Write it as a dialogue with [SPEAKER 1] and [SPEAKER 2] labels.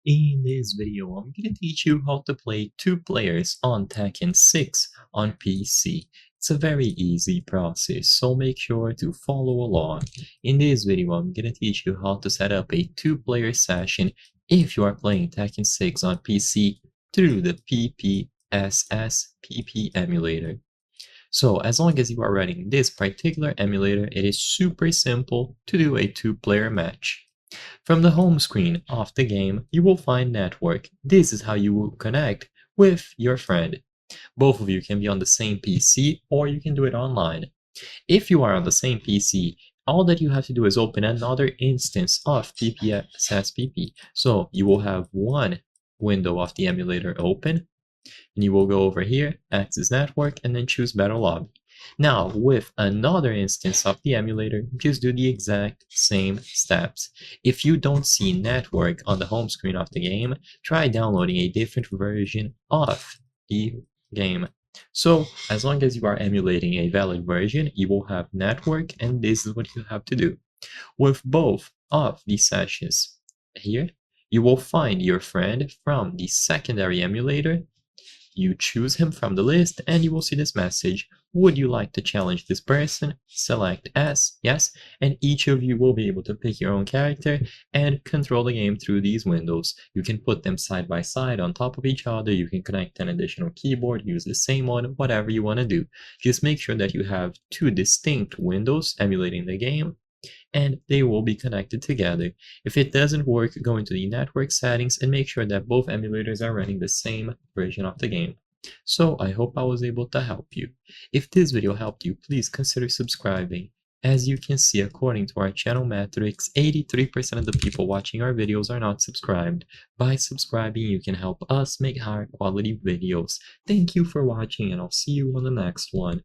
[SPEAKER 1] In this video, I'm going to teach you how to play two players on Tekken 6 on PC. It's a very easy process, so make sure to follow along. In this video, I'm going to teach you how to set up a two-player session if you are playing Tekken 6 on PC through the PPSS emulator. So as long as you are running this particular emulator, it is super simple to do a two-player match. From the home screen of the game, you will find network. This is how you will connect with your friend. Both of you can be on the same PC or you can do it online. If you are on the same PC, all that you have to do is open another instance of PPSSPP. So you will have one window of the emulator open, and you will go over here, Access Network, and then choose Battle Lobby. Now, with another instance of the emulator, just do the exact same steps. If you don't see network on the home screen of the game, try downloading a different version of the game. So, as long as you are emulating a valid version, you will have network, and this is what you have to do. With both of these sessions here, you will find your friend from the secondary emulator. You choose him from the list and you will see this message. Would you like to challenge this person? Select yes, and each of you will be able to pick your own character and control the game through these windows. You can put them side by side on top of each other, you can connect an additional keyboard, use the same one, whatever you want to do. Just make sure that you have two distinct windows emulating the game, and they will be connected together. If it doesn't work, go into the network settings and make sure that both emulators are running the same version of the game. So I hope I was able to help you. If this video helped you, please consider subscribing. As you can see, according to our channel metrics, 83% of the people watching our videos are not subscribed. By subscribing, you can help us make higher quality videos. Thank you for watching, and I'll see you on the next one.